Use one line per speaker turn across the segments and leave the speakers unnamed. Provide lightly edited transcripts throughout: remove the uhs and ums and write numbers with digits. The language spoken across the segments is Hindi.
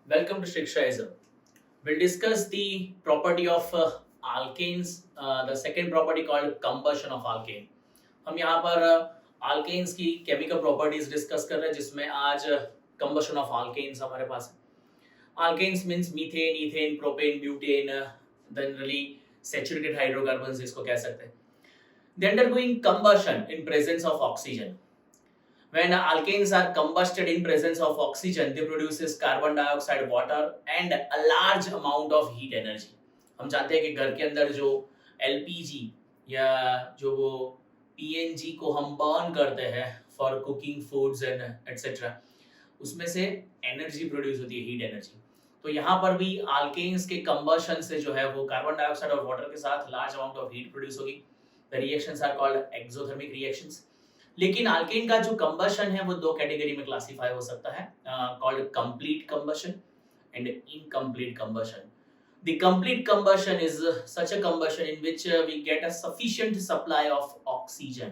Welcome to Shikshaism. We'll discuss the property of alkanes, the second property called combustion of alkane. हम यहाँ पर alkanes की chemical properties discuss कर रहे हैं जिसमें आज combustion of alkanes हमारे पास है. Alkanes means methane, ethane, propane, butane, generally saturated hydrocarbons इसको कह सकते हैं. They undergoing combustion in presence of oxygen. When alkanes are combusted in presence of oxygen, they produces carbon dioxide, water and a large amount of heat energy. हम जानते हैं कि घर के अंदर जो LPG या जो वो PNG को हम बर्न करते हैं for cooking foods and etcetera, उसमें से एनर्जी प्रोड्यूस होती है, हीट एनर्जी. तो यहाँ पर भी alkanes के combustion से जो है वो कार्बन डाइऑक्साइड और वाटर के साथ large amount of heat produce होगी. The reactions are called exothermic reactions. लेकिन अल्केन का जो कंबशन है वो दो कैटेगरी में क्लासिफाई हो सकता है, called complete combustion and incomplete combustion. The complete combustion is such a combustion in which we get a sufficient supply of oxygen.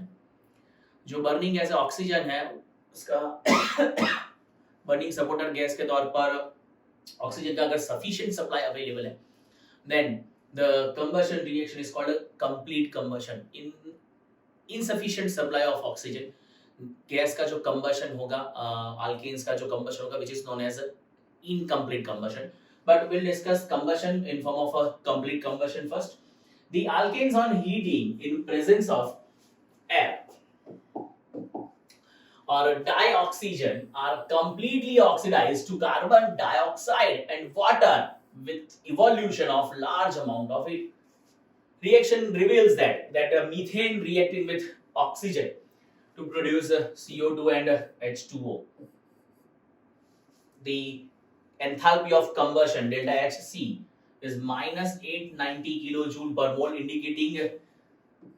जो बर्निंग गैस ऑक्सीजन है उसका बर्निंग सपोर्टर गैस के तौर पर ऑक्सीजन का अगर सफिशिएंट सप्लाई अवेलेबल है, then the combustion reaction is called a complete combustion. In insufficient supply of oxygen, gas का जो combustion होगा, alkanes का जो combustion होगा, which is known as incomplete combustion. But we'll discuss combustion in form of a complete combustion first. The alkanes on heating in presence of air or dioxygen are completely oxidized to carbon dioxide and water with evolution of large amount of heat. Reaction reveals that methane reacting with oxygen to produce CO2 and H2O. The enthalpy of combustion delta HC is minus 890 kilojoule per mole, indicating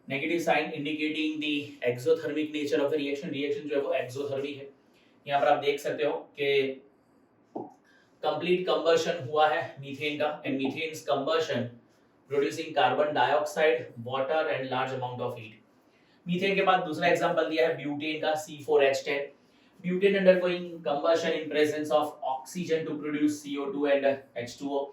negative sign indicating the exothermic nature of the reaction. Reaction जो है वो exothermic है. यहाँ पर आप देख सकते हो कि complete combustion हुआ है मीथेन का, and methane's combustion producing carbon dioxide, water and large amount of heat. Methane के बाद दूसरा एग्जांपल दिया है ब्यूटेन का, C4H10. Butane undergoing combustion in presence of oxygen to produce CO2 and H2O,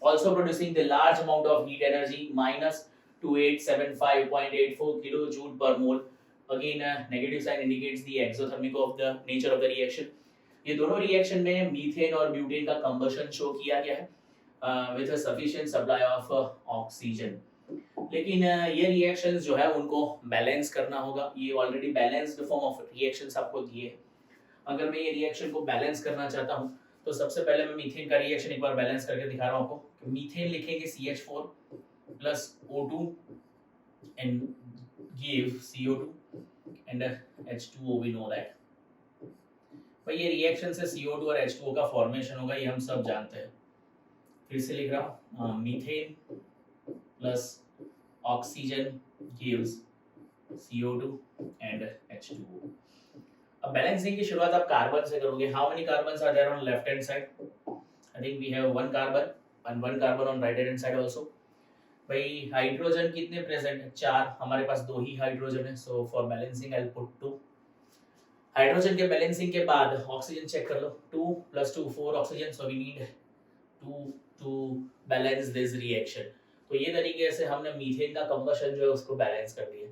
also producing the large amount of heat energy, minus 2875.84 kilojoule per mole. Again, negative sign indicates the exothermic of the nature of the reaction. ये दोनों रिएक्शन में मीथेन और ब्यूटेन का कंबशन शो किया गया है with a sufficient supply of oxygen. लेकिन ये रिएक्शंस जो है उनको बैलेंस करना होगा. ये already balanced form of reactions आपको दिए हैं. अगर मैं ये रिएक्शन को बैलेंस करना चाहता हूँ तो सबसे पहले मैं मीथेन का रिएक्शन एक बार बैलेंस करके दिखा रहा हूँ आपको. मीथेन लिखेंगे CH4 plus O2 and give CO2 and H2O. we know that. भाई ये रिएक्शन से CO2 और H2O का फॉर्मेशन होगा, ये हम सब जानते हैं. फिर से लिख रहा हूँ, methane plus oxygen gives CO2 and H2O. अब बैलेंसिंग की शुरुआत आप कार्बन से करोगे. How many carbons are there on left hand side? I think we have one carbon and one carbon on right hand side also. भाई हाइड्रोजन कितने प्रेजेंट है? 4. हमारे पास 2 ही हाइड्रोजन है, so for balancing I will put 2. Hydrogen के बैलेंसिंग के बाद ऑक्सीजन चेक कर लो. 2 + 2 4 oxygen, so we need 2 to balance this reaction. तो ये तरीके से हमने मीथेन का कंबशन जो है उसको बैलेंस कर दिया.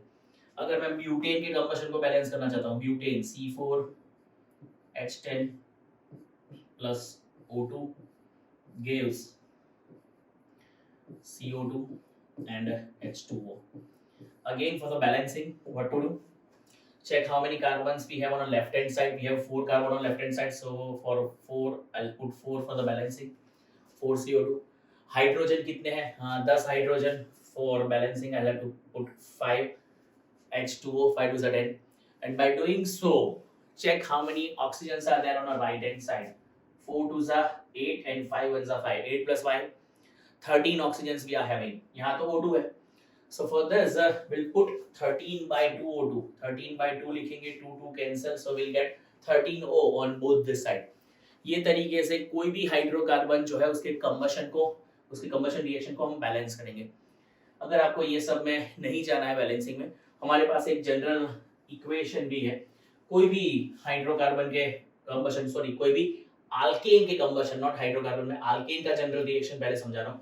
अगर मैं ब्यूटेन के कंबशन को बैलेंस करना चाहता हूँ, butane C4H10 plus O2 gives CO2 and H2O. Again, for the balancing, what to do? Check how many carbons we have on the left hand side. We have 4 carbon on left hand side, so for 4 I'll put 4 for the balancing. 4 CO2. Hydrogen कितने हैं? 10 hydrogen. For balancing I'll have to put 5 H2O. 5 to 10. And by doing so, check how many oxygens are there on the right hand side. 4 to 8 and 5 1 5. 8 plus 5, 13 oxygens we are having. यहाँ तो O2 है. So for this we'll put 13 by 2 O2. 13 by 2 लिखेंगे, 2 2 cancel, so we'll get 13 O on both this side. ये तरीके से कोई भी हाइड्रोकार्बन जो है उसके कंबशन को, उसके कंबशन रिएक्शन को हम बैलेंस करेंगे. अगर आपको ये सब में नहीं जाना है बैलेंसिंग में, हमारे पास एक जनरल इक्वेशन भी है. कोई भी हाइड्रोकार्बन के कंबशन, कोई भी अल्केन के कंबशन, नॉट हाइड्रोकार्बन में, अल्केन का जनरल रिएक्शन पहले समझा रहा हूँ।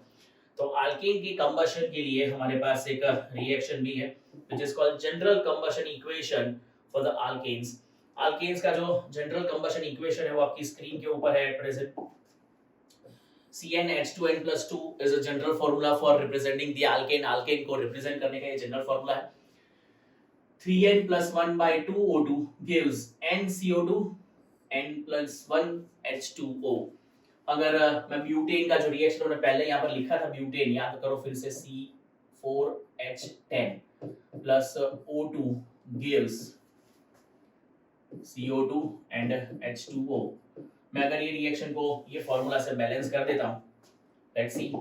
तो अल्केन के कंबशन के लिए हमारे पास एक रिएक्शन भी है which is called general combustion equation for the alkanes. Alkanes का जो जनरल कंबशन इक्वेशन है वो आपकी स्क्रीन के ऊपर है at present. CnH2n+2 is a general formula for representing the alkane. Alkane को represent करने का ये जनरल फॉर्मूला है। 3n plus 1 by 2O2 gives NCO2 n plus 1 H2O। अगर मैं ब्यूटेन का जो रिएक्शन मैंने पहले यहाँ पर लिखा था, ब्यूटेन याद करो फिर से, C4H10 plus O2 gives CO2 and H2O। मैं अगर ये रिएक्शन को ये फॉर्मूला से बैलेंस कर देता हूँ, लेट्स सी,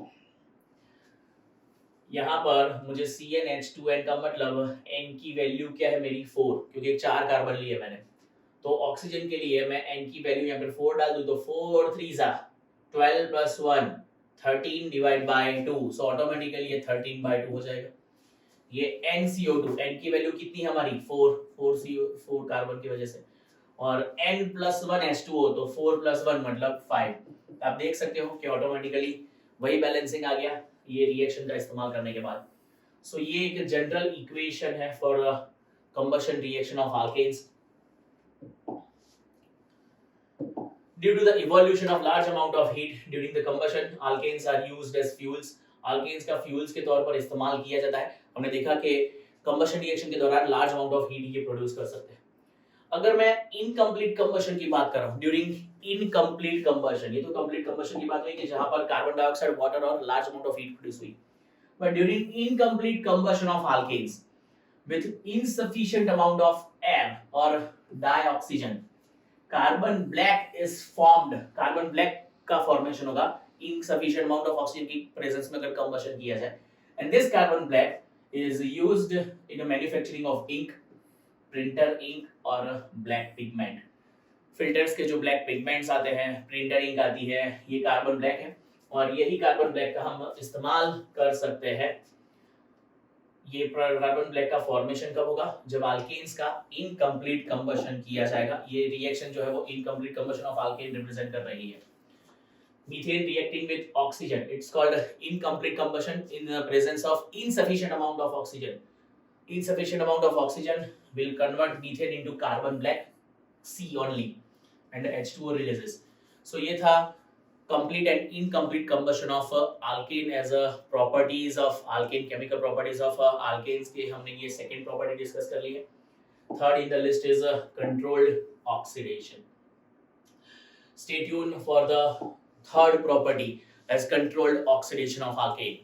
यहाँ पर मुझे CnH2n का मतलब n की वैल्यू क्या है मेरी 4, क्योंकि 4 कार्बन लिए मैंने, तो ऑक्सीजन के लिए मैं n की वैल्यू यहाँ पर 4 डाल दूँ तो 4 3 12 plus 1 13 divide by 2, so automatically ये 13 by 2 हो जाएगा। ये NCO2, n की वैल्यू कितनी है हमारी 4 कार्बन की वजह से, और n plus 1 H2O, तो 4 plus 1 मतलब 5। आप देख सकते हो कि ऑटोमेटिकली वही बैलेंसिंग आ गया ये रिएक्शन का इस्तेमाल करने के बाद। सो ये एक जनरल इक्वेशन है for combustion reaction of alkanes. Due to the evolution of large amount of heat during the combustion, alkanes are used as fuels। alkanes का fuels के तौर पर इस्तेमाल किया जाता है। हमने देखा कि combustion reaction के दौरान large amount of heat ये produce कर सकते हैं। अगर मैं incomplete combustion की बात कर रहा हूँ, during incomplete combustion, ये तो complete combustion की बात हुई कि जहाँ पर कार्बन डाइऑक्साइड, वाटर और large amount of heat produce हुई, but during incomplete combustion of alkanes with insufficient amount of air or dioxygen, carbon black is formed. Carbon black का फॉर्मेशन होगा इनसफिशिएंट अमाउंट ऑफ ऑक्सीजन की प्रेजेंस में अगर कंबशन किया जाए, and this carbon black is used in the manufacturing of ink, printer ink और ब्लैक पिगमेंट। फिल्टर्स के जो ब्लैक पिगमेंट्स आते हैं, प्रिंटर इंक आती है, ये कार्बन ब्लैक है, और यही कार्बन ब्लैक का हम इस्तेमाल कर सकते हैं। ये कार्बन ब्लैक का फॉर्मेशन कब होगा, जब अल्केन्स का इनकम्प्लीट कंबशन किया जाएगा। ये रिएक्शन जो है वो incomplete combustion of alkane represent कर रही है। Methane reacting with oxygen, it's called incomplete combustion in the presence of insufficient amount of oxygen. Insufficient amount of oxygen will convert methane into carbon black C only and H2O releases। So ये था complete and incomplete combustion of alkane as a properties of alkane, chemical properties of alkanes के हमने ये second property discuss कर ली है। Third in the list is controlled oxidation। Stay tuned for the third property as controlled oxidation of alkane।